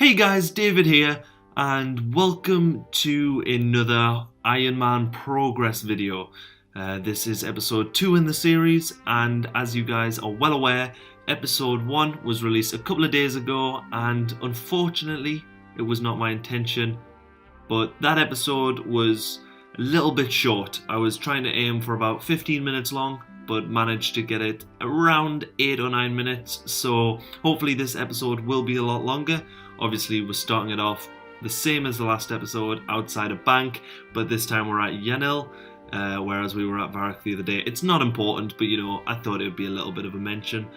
Hey guys, David here, and welcome to another Ironman progress video. This is episode 2 in the series, and as you guys are well aware, episode 1 was released a couple of days ago, and unfortunately, it was not my intention, but that episode was a little bit short. I was trying to aim for about 15 minutes long, but managed to get it around 8 or 9 minutes, so hopefully this episode will be a lot longer. Obviously, we're starting it off the same as the last episode, outside of Bank, but this time we're at Yanil, whereas we were at Varak the other day. It's not important, but I thought it would be a little bit of a mention.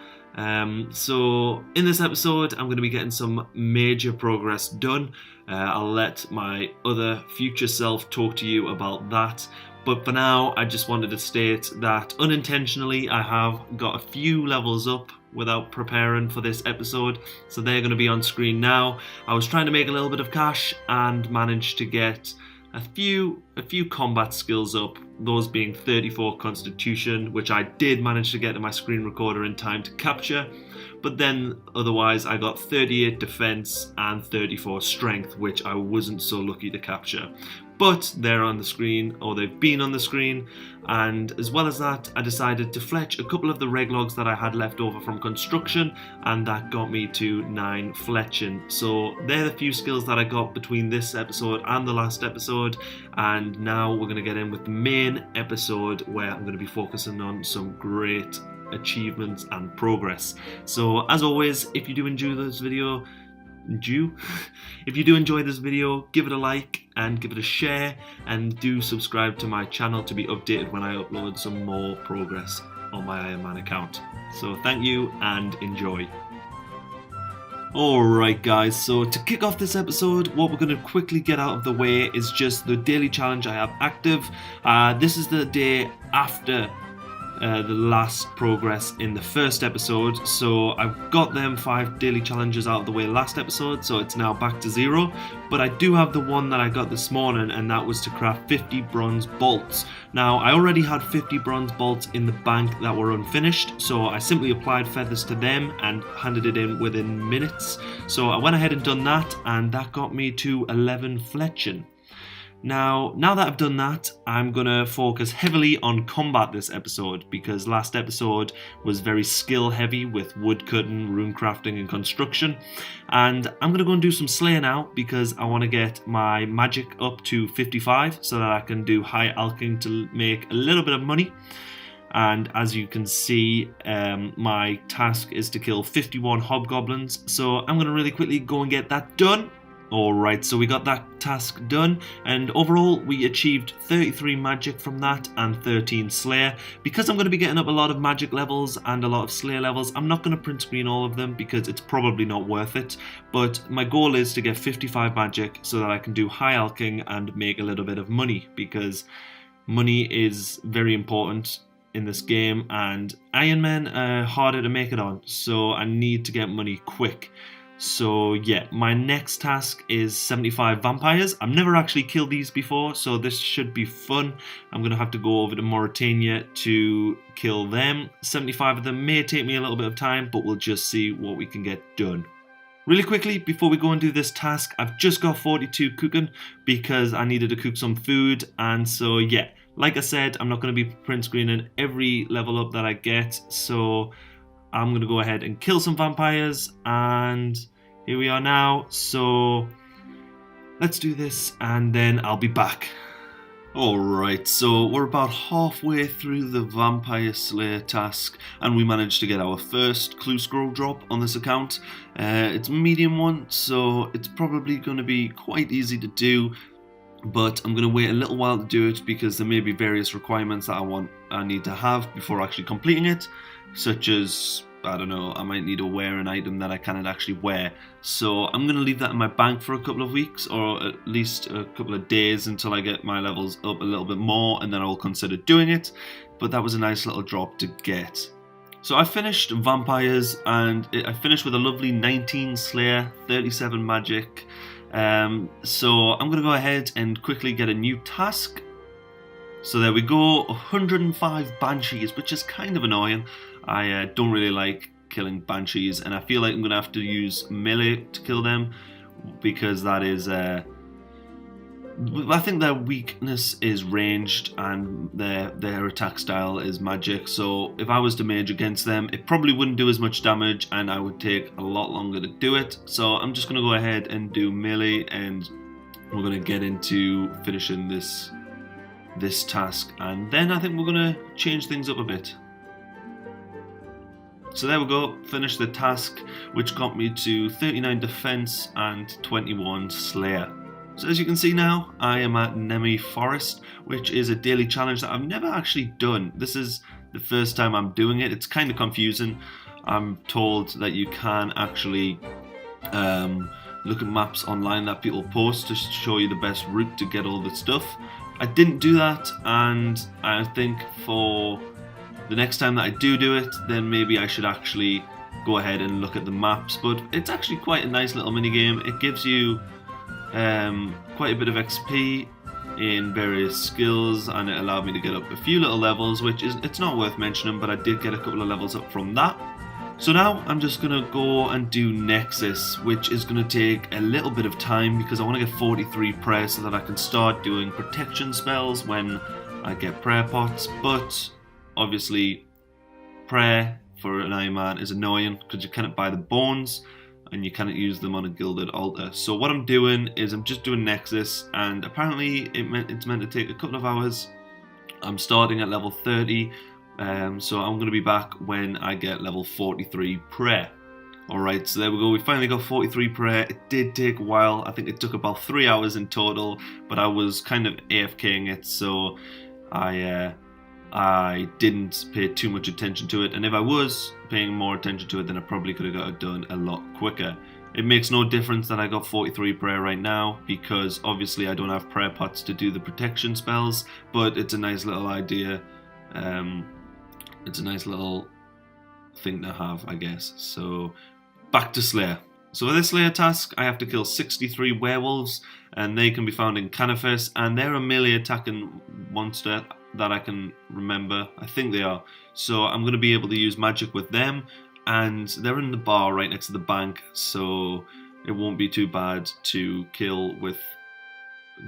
So in this episode, I'm going to be getting some major progress done. I'll let my other future self talk to you about that. But for now, I just wanted to state that unintentionally, I have got a few levels up without preparing for this episode, so they're going to be on screen now. I was trying to make a little bit of cash and managed to get a few combat skills up, those being 34 Constitution, which I did manage to get to my screen recorder in time to capture, but then otherwise I got 38 Defense and 34 Strength, which I wasn't so lucky to capture. But they're on the screen, or they've been on the screen, and as well as that, I decided to fletch a couple of the reg logs that I had left over from construction, and that got me to 9 fletching. So they're the few skills that I got between this episode and the last episode, and now we're going to get in with the main episode where I'm going to be focusing on some great achievements and progress. So as always, if you do enjoy this video, if you do enjoy this video, give it a like and give it a share, and do subscribe to my channel to be updated when I upload some more progress on my Ironman account. So thank you and enjoy. Alright guys, so to kick off this episode, what we're going to quickly get out of the way is just the daily challenge I have active. This is the day after the last progress in the first episode, so I've got them 5 daily challenges out of the way last episode, so it's now back to 0, but I do have the one that I got this morning, and that was to craft 50 bronze bolts. Now I already had 50 bronze bolts in the bank that were unfinished, so I simply applied feathers to them and handed it in within minutes. So I went ahead and done that, and that got me to 11 fletching. Now that I've done that, I'm going to focus heavily on combat this episode, because last episode was very skill heavy with wood cutting, rune crafting and construction, and I'm going to go and do some slay now because I want to get my magic up to 55 so that I can do high alching to make a little bit of money. And as you can see, my task is to kill 51 hobgoblins, so I'm going to really quickly go and get that done. Alright, so we got that task done, and overall we achieved 33 magic from that and 13 slayer. Because I'm going to be getting up a lot of magic levels and a lot of slayer levels, I'm not going to print screen all of them because it's probably not worth it, but my goal is to get 55 magic so that I can do high alching and make a little bit of money, because money is very important in this game, and Ironman are harder to make it on, so I need to get money quick. So yeah, my next task is 75 vampires. I've never actually killed these before, so this should be fun. I'm going to have to go over to Mauritania to kill them. 75 of them may take me a little bit of time, but we'll just see what we can get done. Really quickly, before we go and do this task, I've just got 42 cooking because I needed to cook some food, and so yeah, like I said, I'm not going to be print screening every level up that I get, so I'm going to go ahead and kill some vampires, and here we are now, so let's do this and then I'll be back. Alright, so we're about halfway through the Vampire Slayer task, and we managed to get our first clue scroll drop on this account. It's a medium one, so it's probably going to be quite easy to do, but I'm going to wait a little while to do it because there may be various requirements that I need to have before actually completing it, such as, I don't know, I might need to wear an item that I cannot actually wear. So I'm going to leave that in my bank for a couple of weeks, or at least a couple of days until I get my levels up a little bit more, and then I'll consider doing it. But that was a nice little drop to get. So I finished vampires, and I finished with a lovely 19 slayer, 37 magic. So I'm going to go ahead and quickly get a new task. So there we go, 105 banshees, which is kind of annoying. I don't really like killing banshees, and I feel like I'm going to have to use melee to kill them, because that is I think their weakness is ranged and their attack style is magic, so if I was to mage against them, it probably wouldn't do as much damage and I would take a lot longer to do it. So I'm just going to go ahead and do melee, and we're going to get into finishing this task, and then I think we're going to change things up a bit. So there we go, finished the task, which got me to 39 defense and 21 slayer. So as you can see now, I am at Nemi Forest, which is a daily challenge that I've never actually done. This is the first time I'm doing it. It's kind of confusing. I'm told that you can actually look at maps online that people post to show you the best route to get all the stuff. I didn't do that, and I think for the next time that I do it, then maybe I should actually go ahead and look at the maps. But it's actually quite a nice little mini game. It gives you quite a bit of XP in various skills, and it allowed me to get up a few little levels, which it's not worth mentioning, but I did get a couple of levels up from that. So now I'm just gonna go and do Nexus, which is gonna take a little bit of time because I want to get 43 prayer so that I can start doing protection spells when I get prayer pots. But obviously prayer for an Ironman is annoying because you cannot buy the bones and you cannot use them on a gilded altar. So what I'm doing is I'm just doing Nexus, and apparently it's meant to take a couple of hours. I'm starting at level 30, so I'm going to be back when I get level 43 prayer. Alright, so there we go, we finally got 43 prayer. It did take a while, I think it took about 3 hours in total, but I was kind of AFKing it, so I didn't pay too much attention to it, and if I was paying more attention to it, then I probably could have got it done a lot quicker. It makes no difference that I got 43 prayer right now, because obviously I don't have prayer pots to do the protection spells, but it's a nice little idea. It's a nice little thing to have, I guess. So back to Slayer. So for this Slayer task, I have to kill 63 werewolves, and they can be found in Canifis, and they're a melee attacking monster that I can remember. I think they are. So I'm going to be able to use magic with them, and they're in the bar right next to the bank, so it won't be too bad to kill with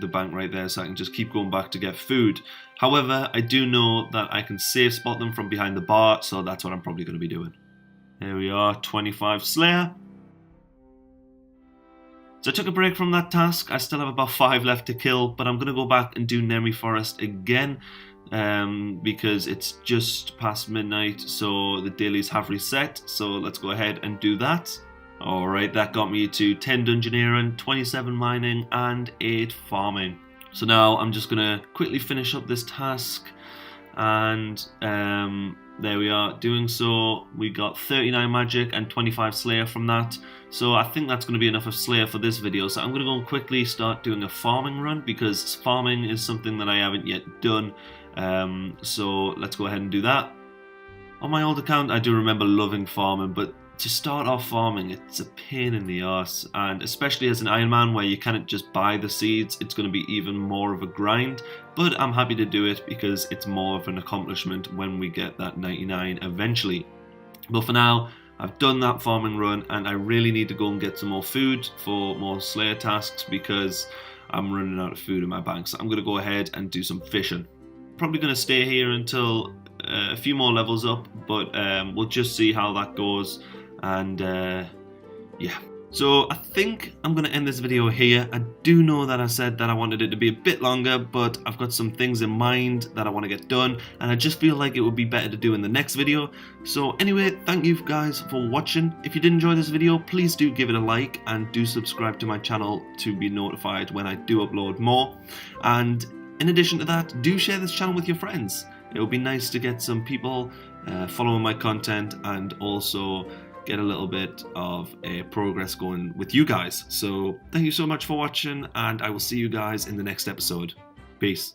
the bank right there, so I can just keep going back to get food. However, I do know that I can safe spot them from behind the bar, so that's what I'm probably going to be doing. There we are, 25 Slayer. So I took a break from that task. I still have about 5 left to kill, but I'm going to go back and do Nemi Forest again, because it's just past midnight, so the dailies have reset. So let's go ahead and do that. Alright, that got me to 10 dungeoneering, 27 mining, and 8 farming. So now I'm just going to quickly finish up this task, and there we are. Doing so, we got 39 magic and 25 Slayer from that. So I think that's going to be enough of Slayer for this video. So I'm going to go and quickly start doing a farming run, because farming is something that I haven't yet done. So let's go ahead and do that. On my old account, I do remember loving farming, but to start off farming, it's a pain in the arse, and especially as an Ironman where you can't just buy the seeds, it's going to be even more of a grind. But I'm happy to do it because it's more of an accomplishment when we get that 99 eventually. But for now, I've done that farming run, and I really need to go and get some more food for more Slayer tasks because I'm running out of food in my bank. So I'm going to go ahead and do some fishing. Probably going to stay here until a few more levels up, but we'll just see how that goes. And yeah, so I think I'm going to end this video here. I do know that I said that I wanted it to be a bit longer, but I've got some things in mind that I want to get done, and I just feel like it would be better to do in the next video. So anyway, thank you guys for watching. If you did enjoy this video, please do give it a like, and do subscribe to my channel to be notified when I do upload more. And in addition to that, do share this channel with your friends. It would be nice to get some people following my content, and also get a little bit of a progress going with you guys. So thank you so much for watching, and I will see you guys in the next episode. Peace.